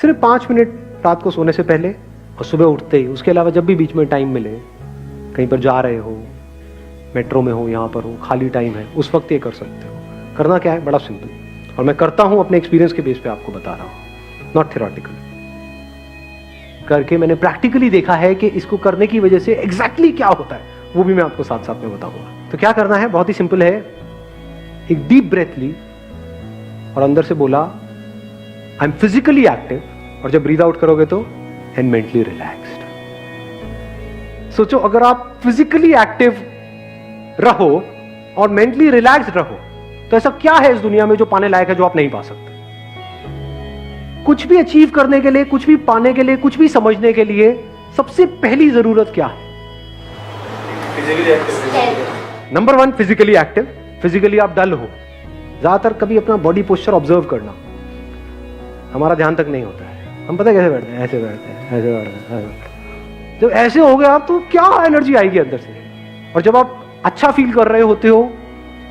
सिर्फ 5 मिनट रात को सोने से पहले और सुबह उठते ही, उसके अलावा जब भी बीच में टाइम मिले, कहीं पर जा रहे हो, मेट्रो में हो, यहाँ पर हो, खाली टाइम है, उस वक्त ये कर सकते हो। करना क्या है, बड़ा सिंपल, और मैं करता हूँ अपने एक्सपीरियंस के बेस पे आपको बता रहा हूँ, नॉट थियोरेटिकल। करके मैंने प्रैक्टिकली देखा है कि इसको करने की वजह से एग्जैक्टली क्या होता है, वो भी मैं आपको साथ साथ में बताऊंगा। तो क्या करना है, बहुत ही सिंपल है। एक डीप ब्रेथ ली और अंदर से बोला आई एम फिजिकली एक्टिव, और जब ब्रीथ आउट करोगे तो एंड मेंटली रिलैक्स्ड। सोचो, अगर आप फिजिकली एक्टिव रहो और मेंटली रिलैक्स्ड रहो तो ऐसा क्या है इस दुनिया में जो पाने लायक है, जो आप नहीं पा सकते? कुछ भी अचीव करने के लिए, कुछ भी पाने के लिए, कुछ भी समझने के लिए सबसे पहली जरूरत क्या है? Number 1 physically active. फिजिकली आप डल हो। ज्यादातर कभी अपना बॉडी पोस्चर ऑब्जर्व करना, हमारा ध्यान तक नहीं होता है। हम पता है कैसे बैठते हैं, ऐसे बैठते हैं, ऐसे बैठते हैं। जब ऐसे हो गए आप तो क्या एनर्जी आएगी अंदर से। और जब आप अच्छा फील कर रहे होते हो,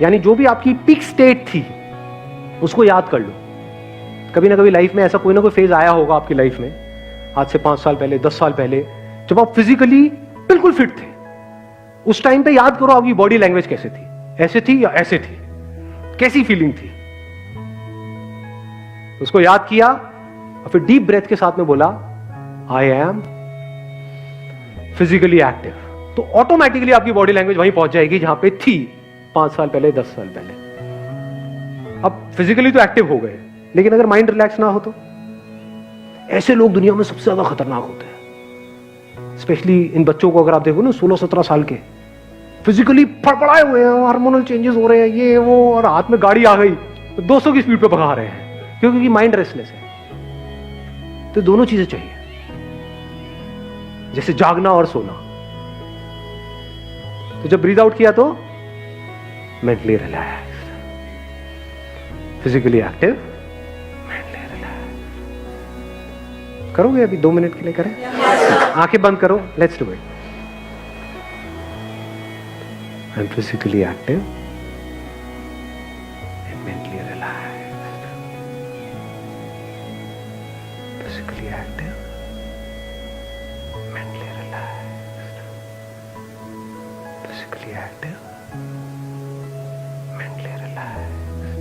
यानी जो भी आपकी पीक स्टेट थी उसको याद कर लो। कभी ना कभी लाइफ में ऐसा कोई ना कोई फेज आया होगा आपकी लाइफ में, आज से 5 साल पहले, 10 साल पहले, जब आप फिजिकली बिल्कुल फिट थे। उस टाइम पे याद करो आपकी बॉडी लैंग्वेज कैसे थी, ऐसे थी या ऐसे थी, कैसी फीलिंग थी। उसको याद किया और फिर डीप ब्रेथ के साथ में बोला आई एम फिजिकली एक्टिव, तो ऑटोमेटिकली आपकी बॉडी लैंग्वेज वहीं पहुंच जाएगी जहां पे थी 5 साल पहले, 10 साल पहले। अब फिजिकली तो एक्टिव हो गए, लेकिन अगर माइंड रिलैक्स ना हो तो? ऐसे लोग दुनिया में सबसे ज्यादा खतरनाक होते हैं। स्पेशली इन बच्चों को अगर आप देखो ना, 16-17 साल के, फिजिकली फड़फड़ाए हुए हैं, हार्मोनल चेंजेस हो रहे हैं, ये वो, और हाथ में गाड़ी आ गई तो 200 की स्पीड पे भगा रहे हैं, क्योंकि माइंड रेस्टलेस है। तो दोनों चीजें चाहिए, जैसे जागना और सोना। तो जब ब्रीथ आउट किया तो mentally relaxed, physically active, mentally relaxed. करोगे अभी 2 मिनट के लिए? करें? आंखें बंद करो, let's do it. I am physically active and mentally relaxed, physically active, mentally relaxed, physically active, mentally relaxed.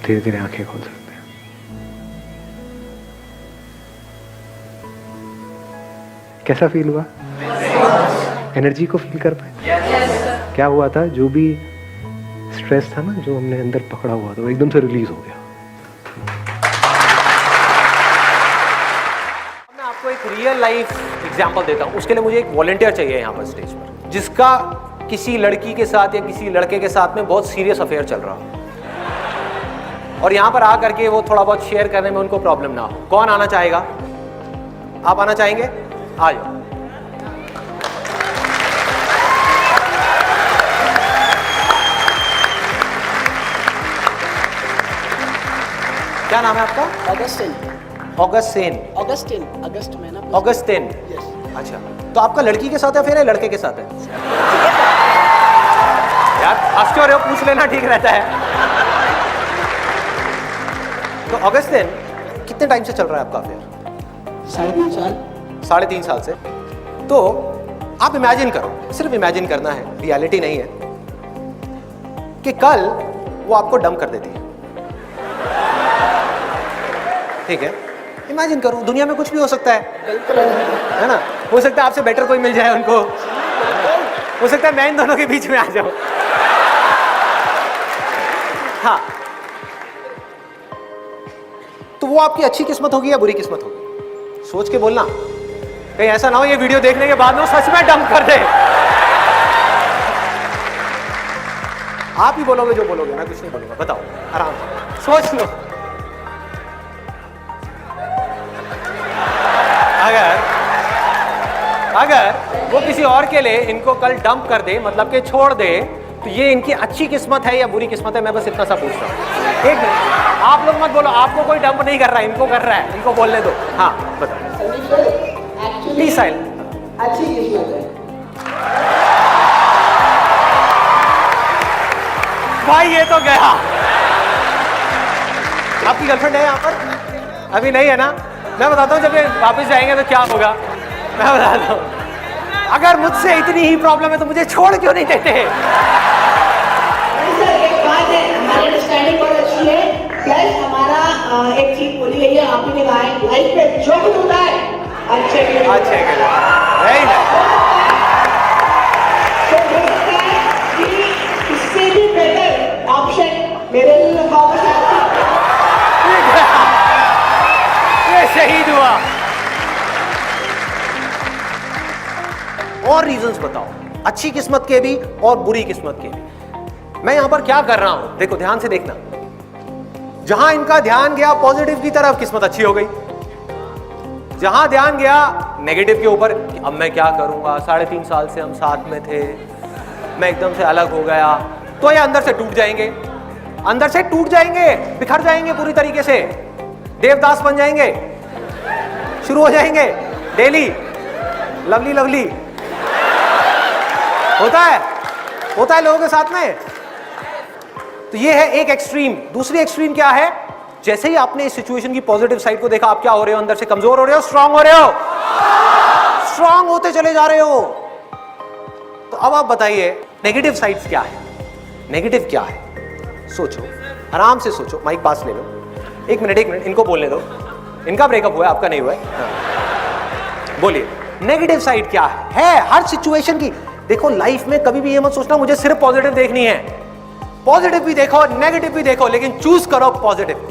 धीरे धीरे आंखें खोल सकते हैं। कैसा फील हुआ? एनर्जी को फील कर पाए? क्या हुआ था, जो भी स्ट्रेस था ना, जो हमने अंदर पकड़ा हुआ था, वो एकदम से रिलीज हो गया। मैं आपको एक रियल लाइफ एग्जांपल देता हूं। उसके लिए मुझे एक वॉलंटियर चाहिए यहाँ पर स्टेज पर, जिसका किसी लड़की के साथ या किसी लड़के के साथ में बहुत सीरियस अफेयर चल रहा हो, और यहाँ पर आकर के वो थोड़ा बहुत शेयर करने में उनको प्रॉब्लम ना हो। कौन आना चाहेगा? आप आना चाहेंगे? आ जाओ। क्या नाम है आपका? ऑगस्टिन। ऑगस्टिन। ऑगस्टिन, अगस्त में ना। ऑगस्टिन। यस। अच्छा, तो आपका लड़की के साथ है फिर लड़के के साथ है? यार हंसते हो रहे हो, पूछ लेना ठीक रहता है। तो ऑगस्टिन, कितने टाइम से चल रहा है आपका अफेयर? 3.5 साल। 3.5 साल से। तो आप इमेजिन करो, सिर्फ इमेजिन करना है, रियलिटी नहीं है, कि कल वो आपको डंप कर देती है। ठीक है, इमेजिन करो, दुनिया में कुछ भी हो सकता है ना? हो सकता है आपसे बेटर कोई मिल जाए उनको, हो सकता है मैं इन दोनों के बीच में आ जाऊं। हाँ, तो वो आपकी अच्छी किस्मत होगी या बुरी किस्मत होगी? सोच के बोलना, कहीं ऐसा ना हो ये वीडियो देखने के बाद में वो सच में डंप कर दे। आप ही बोलोगे जो बोलोगे, मैं कुछ नहीं बोलूंगा। बताओ, आराम से सोच लो। अगर वो किसी और के लिए इनको कल डंप कर दे, मतलब कि छोड़ दे, तो ये इनकी अच्छी किस्मत है या बुरी किस्मत है? मैं बस इतना सा पूछ रहा हूँ। एक मिनट, आप लोग मत बोलो, आपको कोई डंप नहीं कर रहा है, इनको कर रहा है, इनको बोलने दो। हाँ बताओ। Please silent. अच्छी किस्मत है भाई, ये तो गया। आपकी गर्लफ्रेंड है यहाँ पर? अभी नहीं है ना? मैं बताता हूँ जब ये वापस जाएंगे तो क्या होगा, मैं बताता हूँ। अगर मुझसे इतनी ही प्रॉब्लम है तो मुझे छोड़ क्यों नहीं देते? सर एक बात है, हमारी अंडरस्टैंडिंग बहुत अच्छी है, प्लस हमारा एक चीज बोली गई है, आप ही ने कहा है लाइफ में जो कुछ होता है अच्छे के लिए। अच्छे के लिए, वेरी नाइस। तो हो सकता है कि इससे भी बेटर ऑप्शन मेरे लिए रखा होगा शायद। ये शहीद हुआ। और रीजंस बताओ, अच्छी किस्मत के भी और बुरी किस्मत के भी। मैं यहां पर क्या कर रहा हूं, देखो ध्यान से देखना। जहां इनका ध्यान गया पॉजिटिव की तरफ, किस्मत अच्छी हो गई। जहां ध्यान गया नेगेटिव के ऊपर, अब मैं क्या करूंगा, 3.5 साल से हम साथ में थे, मैं एकदम से अलग हो गया, तो ये अंदर से टूट जाएंगे, अंदर से टूट जाएंगे, बिखर जाएंगे पूरी तरीके से, देवदास बन जाएंगे, शुरू हो जाएंगे डेली लवली लवली। होता है लोगों के साथ में। तो ये है एक एक्सट्रीम। दूसरी एक्सट्रीम क्या है? जैसे ही आपने इस सिचुएशन की पॉजिटिव साइड को देखा, आप क्या हो रहे हो, अंदर से कमजोर हो रहे हो, स्ट्रांग हो रहे हो, स्ट्रांग होते चले जा रहे हो। तो अब आप बताइए नेगेटिव साइड्स क्या है? नेगेटिव क्या है? सोचो, आराम से सोचो, माइक पास ले लो, एक मिनट इनको बोलने दो। इनका ब्रेकअप हुआ है, आपका नहीं हुआ है। हाँ। बोलिए नेगेटिव साइड क्या है हर सिचुएशन की? देखो लाइफ में कभी भी ये मत सोचना मुझे सिर्फ पॉजिटिव देखनी है। पॉजिटिव भी देखो, नेगेटिव भी देखो, लेकिन चूज करो पॉजिटिव।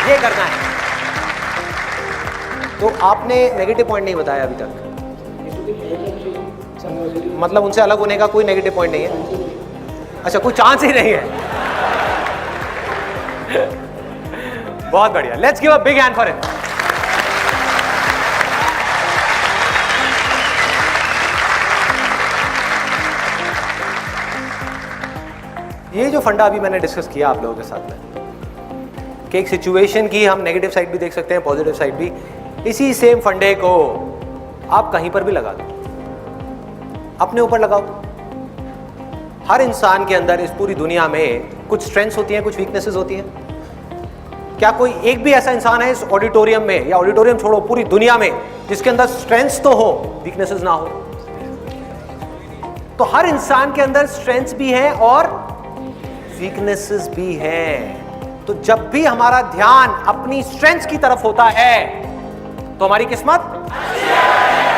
ये करना है। तो आपने नेगेटिव पॉइंट नहीं बताया अभी तक, मतलब उनसे अलग होने का कोई नेगेटिव पॉइंट नहीं है? अच्छा, कोई चांस ही नहीं है। बहुत बढ़िया, let's give a big hand for it. ये जो फंडा अभी मैंने डिस्कस किया आप लोगों के साथ में कि एक सिचुएशन की हम नेगेटिव साइड भी देख सकते हैं, पॉजिटिव साइड भी, इसी सेम फंडे को आप कहीं पर भी लगा दो, अपने ऊपर लगाओ। हर इंसान के अंदर इस पूरी दुनिया में कुछ स्ट्रेंथ्स होती हैं, कुछ वीकनेसेस होती हैं। क्या कोई एक भी ऐसा इंसान है इस ऑडिटोरियम में, या ऑडिटोरियम छोड़ो पूरी दुनिया में, जिसके अंदर स्ट्रेंथ्स तो हो, वीकनेसेस ना हो? तो हर इंसान के अंदर स्ट्रेंथ्स भी हैं और वीकनेसेस भी हैं। तो जब भी हमारा ध्यान अपनी स्ट्रेंथ्स की तरफ होता है तो हमारी किस्मत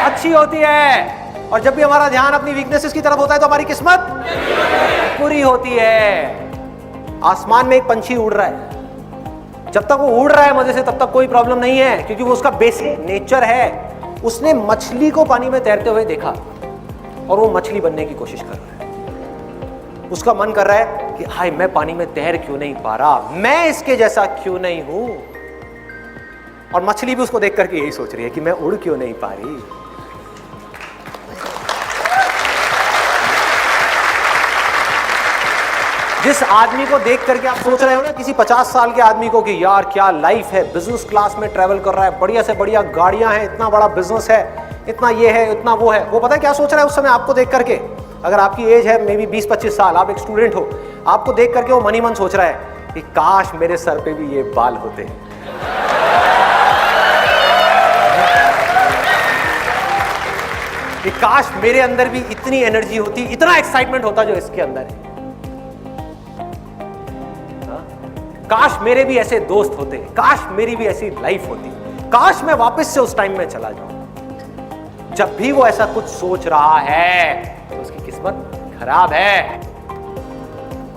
अच्छी होती है, और जब भी हमारा ध्यान अपनी वीकनेसेस की तरफ होता है तो हमारी किस्मत बुरी होती है। आसमान में एक पंछी उड़ रहा है, जब तक वो उड़ रहा है मजे से तब तक कोई प्रॉब्लम नहीं है, क्योंकि वो उसका बेसिक नेचर है। उसने मछली को पानी में तैरते हुए देखा और वो मछली बनने की कोशिश कर रहा है। उसका मन कर रहा है कि हाय मैं पानी में तैर क्यों नहीं पा रहा, मैं इसके जैसा क्यों नहीं हूं। और मछली भी उसको देख करके यही सोच रही है कि मैं उड़ क्यों नहीं पा रही। जिस आदमी को देख करके आप सोच रहे हो ना, किसी 50 साल के आदमी को, कि यार क्या लाइफ है, बिजनेस क्लास में ट्रैवल कर रहा है, बढ़िया से बढ़िया गाड़ियां हैं, इतना बड़ा बिजनेस है, इतना ये है, इतना वो है, वो पता है क्या सोच रहा है उस समय आपको देख करके? अगर आपकी एज है मे बी 20-25 साल, आप एक स्टूडेंट हो, आपको देख करके वो मन ही मन सोच रहा है कि काश मेरे सर पे भी ये बाल होते, कि काश मेरे अंदर भी इतनी एनर्जी होती, इतना एक्साइटमेंट होता जो इसके अंदर है, काश मेरे भी ऐसे दोस्त होते, काश मेरी भी ऐसी लाइफ होती, काश मैं वापस से उस टाइम में चला जाऊं। जब भी वो ऐसा कुछ सोच रहा है तो उसकी किस्मत खराब है।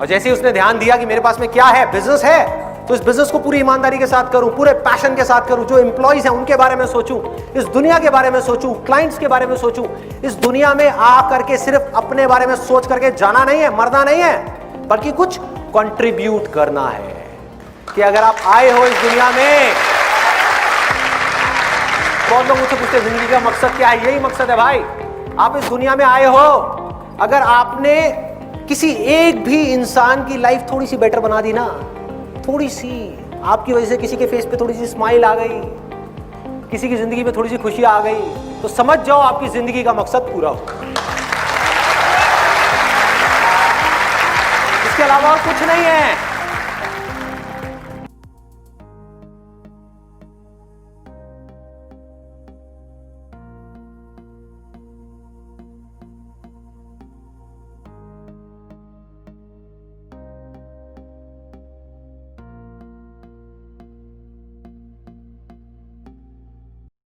और जैसे ही उसने ध्यान दिया कि मेरे पास में क्या है, बिजनेस है, तो इस बिजनेस को पूरी ईमानदारी के साथ करूं, पूरे पैशन के साथ करूं, जो एम्प्लॉइज हैं उनके बारे में सोचूं, इस दुनिया के बारे में सोचूं, क्लाइंट्स के बारे में सोचूं। इस दुनिया में आ करके सिर्फ अपने बारे में सोच करके जाना नहीं है, मरना नहीं है, बल्कि कुछ कंट्रीब्यूट करना है। कि अगर आप आए हो इस दुनिया में, बहुत लोग मुझसे पूछते हैं जिंदगी का मकसद क्या है? यही मकसद है भाई, आप इस दुनिया में आए हो, अगर आपने किसी एक भी इंसान की लाइफ थोड़ी सी बेटर बना दी ना, थोड़ी सी, आपकी वजह से किसी के फेस पे थोड़ी सी स्माइल आ गई, किसी की जिंदगी में थोड़ी सी खुशी आ गई, तो समझ जाओ आपकी जिंदगी का मकसद पूरा हो। इसके अलावा और कुछ नहीं है।